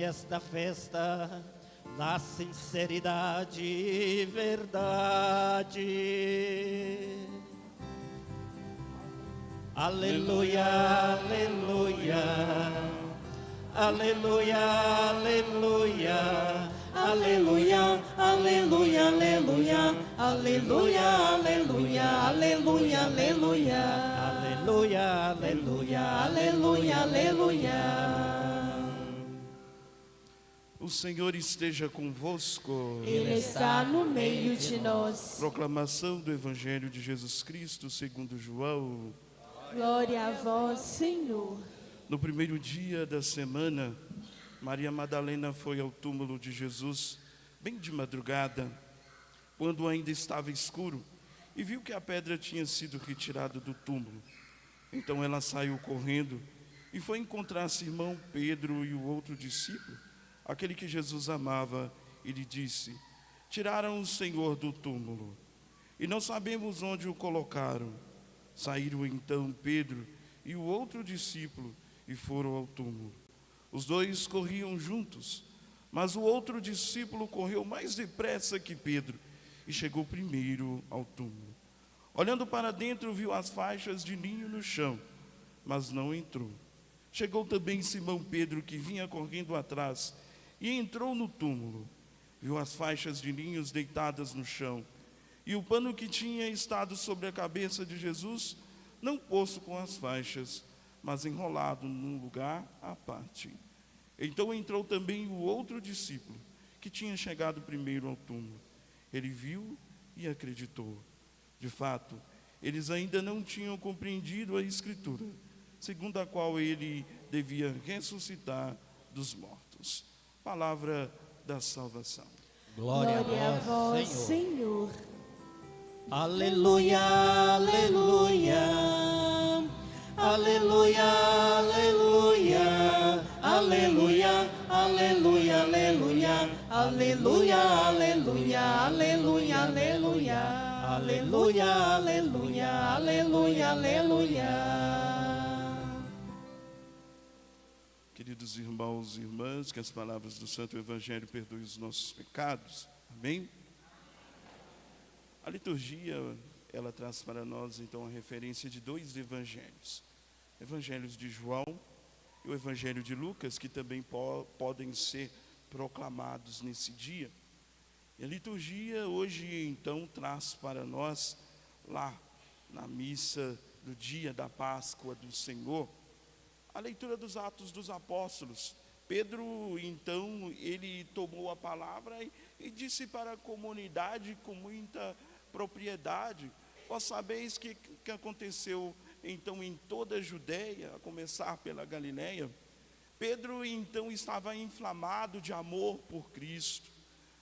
esta festa na sinceridade e verdade. Aleluia, aleluia, aleluia, aleluia, aleluia, aleluia, aleluia, aleluia, aleluia, aleluia, aleluia, aleluia, aleluia, aleluia, aleluia. O Senhor esteja convosco. Ele está no meio de nós. Proclamação do Evangelho de Jesus Cristo segundo João. Glória a vós, Senhor. No primeiro dia da semana, Maria Madalena foi ao túmulo de Jesus, bem de madrugada, quando ainda estava escuro, e viu que a pedra tinha sido retirada do túmulo. Então ela saiu correndo e foi encontrar Simão Pedro e o outro discípulo, aquele que Jesus amava, e lhe disse: tiraram o Senhor do túmulo, e não sabemos onde o colocaram. Saíram então Pedro e o outro discípulo e foram ao túmulo. Os dois corriam juntos, mas o outro discípulo correu mais depressa que Pedro e chegou primeiro ao túmulo. Olhando para dentro, viu as faixas de linho no chão, mas não entrou. Chegou também Simão Pedro, que vinha correndo atrás, e entrou no túmulo. Viu as faixas de linhos deitadas no chão, e o pano que tinha estado sobre a cabeça de Jesus, não posto com as faixas, mas enrolado num lugar à parte. Então entrou também o outro discípulo, que tinha chegado primeiro ao túmulo. Ele viu e acreditou. De fato, eles ainda não tinham compreendido a Escritura, segundo a qual ele devia ressuscitar dos mortos. Palavra da salvação. Glória a vós, Senhor. Aleluia, aleluia, aleluia, aleluia, aleluia, aleluia, aleluia, aleluia, aleluia, aleluia, aleluia, aleluia, aleluia, aleluia, aleluia. Queridos irmãos e irmãs, que as palavras do Santo Evangelho perdoem os nossos pecados. Amém? A liturgia, ela traz para nós, então, a referência de dois evangelhos. Evangelhos de João e o Evangelho de Lucas, que também podem ser proclamados nesse dia. E a liturgia hoje, então, traz para nós, lá na missa do dia da Páscoa do Senhor, a leitura dos Atos dos Apóstolos. Pedro, então, ele tomou a palavra e disse para a comunidade com muita propriedade: vós sabeis que aconteceu então em toda a Judéia, a começar pela Galiléia. Pedro então estava inflamado de amor por Cristo,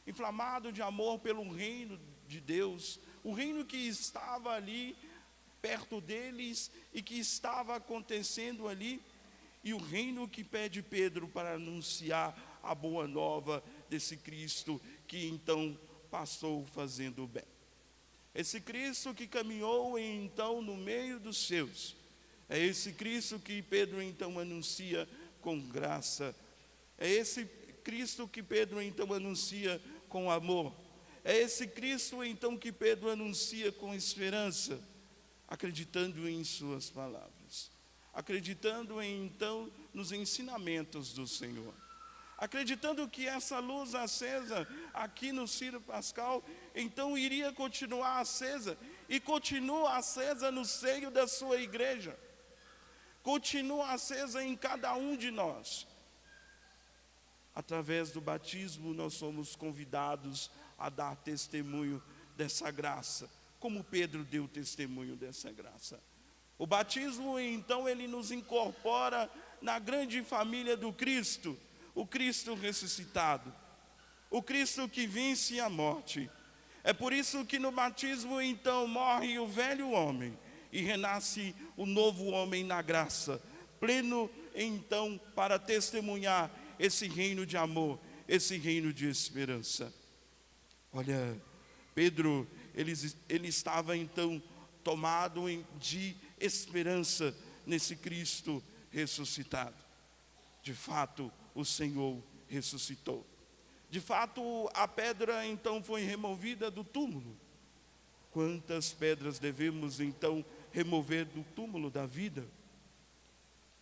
inflamado de amor pelo reino de Deus, o reino que estava ali perto deles e que estava acontecendo ali, e o reino que pede Pedro para anunciar a boa nova desse Cristo que então passou fazendo o bem. Esse Cristo que caminhou então no meio dos seus, é esse Cristo que Pedro então anuncia com graça, é esse Cristo que Pedro então anuncia com amor, é esse Cristo então que Pedro anuncia com esperança, acreditando em suas palavras, acreditando então nos ensinamentos do Senhor, acreditando que essa luz acesa aqui no Círio Pascal, então iria continuar acesa, e continua acesa no seio da sua igreja, continua acesa em cada um de nós. Através do batismo nós somos convidados a dar testemunho dessa graça, como Pedro deu testemunho dessa graça. O batismo então ele nos incorpora na grande família do Cristo, o Cristo ressuscitado, o Cristo que vence a morte. É por isso que no batismo então morre o velho homem e renasce o novo homem na graça, pleno então para testemunhar esse reino de amor, esse reino de esperança. Olha, Pedro, ele estava então tomado de esperança nesse Cristo ressuscitado. De fato, o Senhor ressuscitou. De fato, a pedra então foi removida do túmulo. Quantas pedras devemos então remover do túmulo da vida?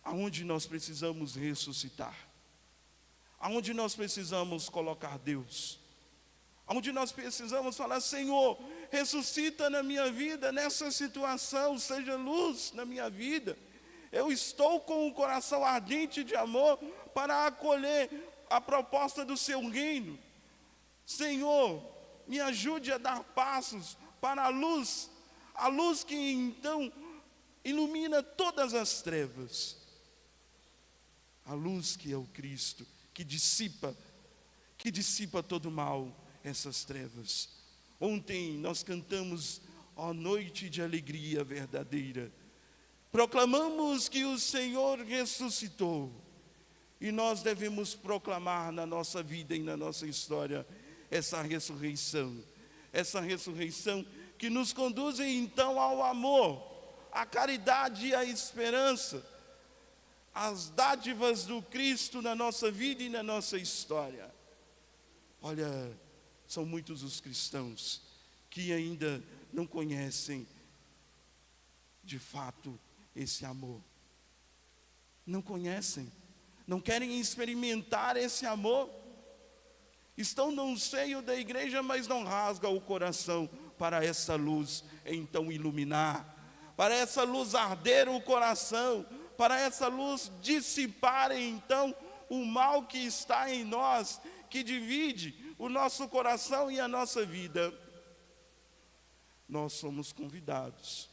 Aonde nós precisamos ressuscitar? Aonde nós precisamos colocar Deus? Aonde nós precisamos falar: Senhor, ressuscita na minha vida, nessa situação, seja luz na minha vida. Eu estou com um coração ardente de amor para acolher a proposta do seu reino. Senhor, me ajude a dar passos para a luz que então ilumina todas as trevas. A luz que é o Cristo, que dissipa todo mal, essas trevas. Ontem nós cantamos ó noite de alegria verdadeira. Proclamamos que o Senhor ressuscitou. E nós devemos proclamar na nossa vida e na nossa história essa ressurreição. Essa ressurreição que nos conduz então ao amor, à caridade e à esperança. As dádivas do Cristo na nossa vida e na nossa história. Olha, são muitos os cristãos que ainda não conhecem de fato esse amor. Não conhecem, não querem experimentar esse amor. Estão no seio da igreja, mas não rasgam o coração para essa luz então iluminar, para essa luz arder o coração, para essa luz dissipar então o mal que está em nós, que divide o nosso coração e a nossa vida. Nós somos convidados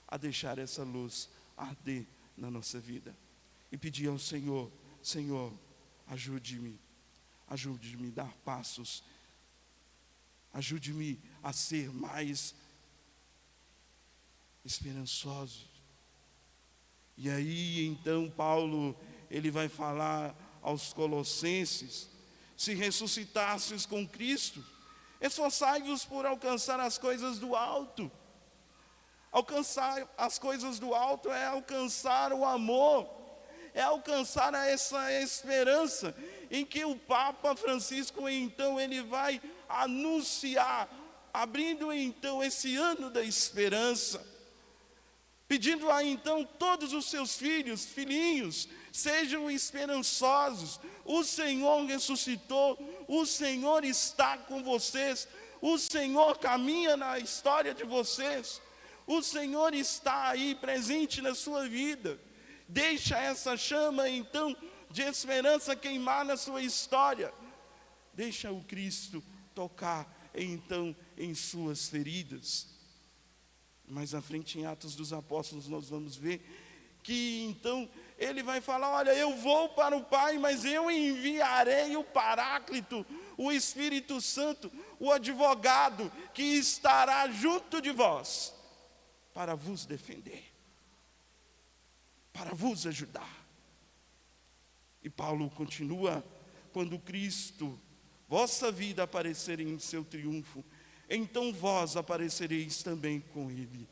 a deixar essa luz arder na nossa vida e pedir ao Senhor: Senhor, ajude-me a dar passos, ajude-me a ser mais esperançoso. E aí então Paulo, ele vai falar aos Colossenses: se ressuscitasses com Cristo, esforçai-vos por alcançar as coisas do alto. Alcançar as coisas do alto é alcançar o amor, é alcançar essa esperança em que o Papa Francisco então ele vai anunciar, abrindo então esse ano da esperança, pedindo a então todos os seus filhinhos, sejam esperançosos. O Senhor ressuscitou, o Senhor está com vocês, o Senhor caminha na história de vocês, o Senhor está aí presente na sua vida. Deixa essa chama então de esperança queimar na sua história. Deixa o Cristo tocar então em suas feridas. Mais à frente em Atos dos Apóstolos nós vamos ver que então ele vai falar: olha, eu vou para o Pai, mas eu enviarei o Paráclito, o Espírito Santo, o advogado que estará junto de vós para vos defender, para vos ajudar. E Paulo continua: quando Cristo, vossa vida aparecer em seu triunfo, então vós aparecereis também com Ele.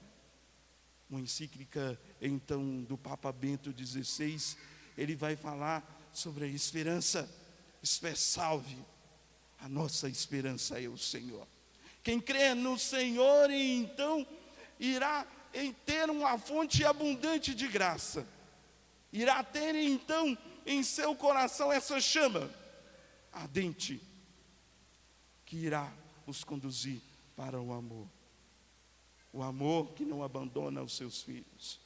Uma encíclica então do Papa Bento XVI, ele vai falar sobre a esperança. Salve, a nossa esperança é o Senhor. Quem crê no Senhor então irá ter uma fonte abundante de graça, irá ter então em seu coração essa chama ardente que irá os conduzir para o amor. O amor que não abandona os seus filhos,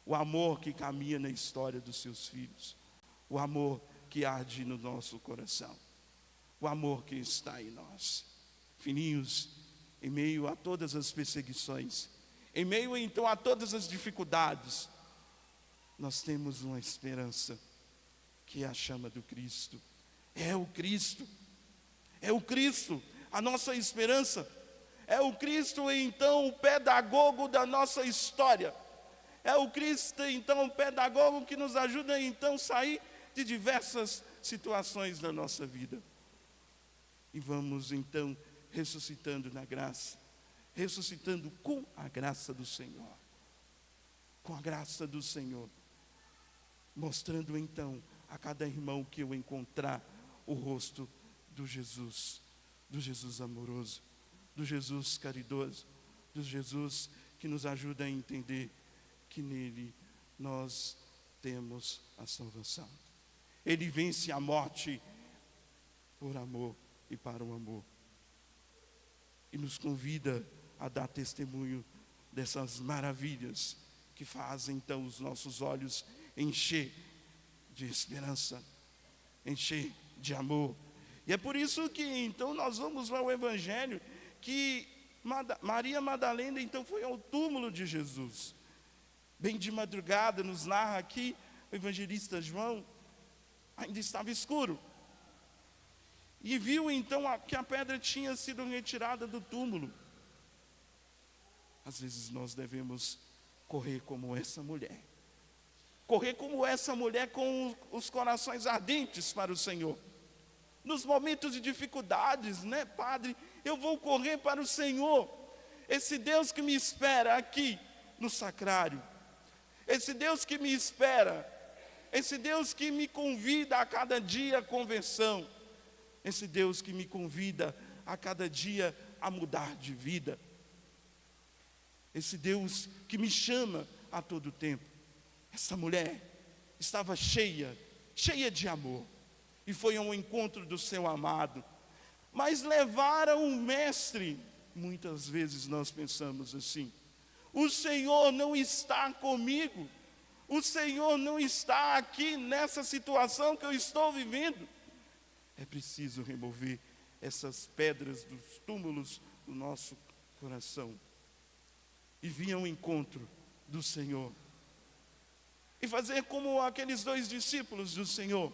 o amor que caminha na história dos seus filhos, o amor que arde no nosso coração, o amor que está em nós. Filhinhos, em meio a todas as perseguições, em meio então a todas as dificuldades, nós temos uma esperança, que é a chama do Cristo. É o Cristo, a nossa esperança. É o Cristo então o pedagogo da nossa história. É o Cristo então o pedagogo que nos ajuda então a sair de diversas situações da nossa vida. E vamos então ressuscitando na graça, ressuscitando com a graça do Senhor. Com a graça do Senhor. Mostrando então a cada irmão que eu encontrar o rosto do Jesus amoroso, do Jesus caridoso, do Jesus que nos ajuda a entender que nele nós temos a salvação. Ele vence a morte por amor e para o amor. E nos convida a dar testemunho dessas maravilhas que fazem então os nossos olhos encher de esperança, encher de amor. E é por isso que então nós vamos ao Evangelho, que Maria Madalena então foi ao túmulo de Jesus. Bem de madrugada, nos narra aqui o evangelista João, ainda estava escuro. E viu então que a pedra tinha sido retirada do túmulo. Às vezes nós devemos correr como essa mulher. Correr como essa mulher com os corações ardentes para o Senhor. Nos momentos de dificuldades, né, Padre? Eu vou correr para o Senhor. Esse Deus que me espera aqui no sacrário. Esse Deus que me espera. Esse Deus que me convida a cada dia à conversão. Esse Deus que me convida a cada dia a mudar de vida. Esse Deus que me chama a todo tempo. Essa mulher estava cheia de amor. E foi ao encontro do seu amado. Mas levaram o mestre. Muitas vezes nós pensamos assim: o Senhor não está comigo. O Senhor não está aqui nessa situação que eu estou vivendo. É preciso remover essas pedras dos túmulos do nosso coração. E vir ao encontro do Senhor. E fazer como aqueles 2 discípulos do Senhor.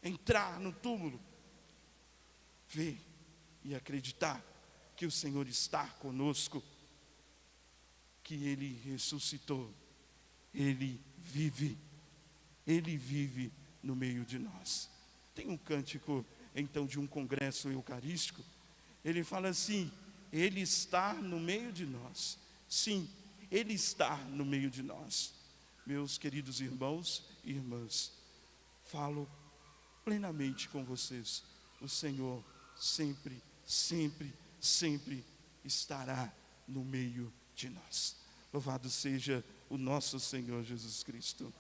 Entrar no túmulo. Ver e acreditar que o Senhor está conosco. Que Ele ressuscitou. Ele vive no meio de nós. Tem um cântico, então, de um congresso eucarístico. Ele fala assim: Ele está no meio de nós. Sim, Ele está no meio de nós. Meus queridos irmãos e irmãs, falo plenamente com vocês. O Senhor sempre, sempre, sempre estará no meio de nós. Louvado seja o nosso Senhor Jesus Cristo.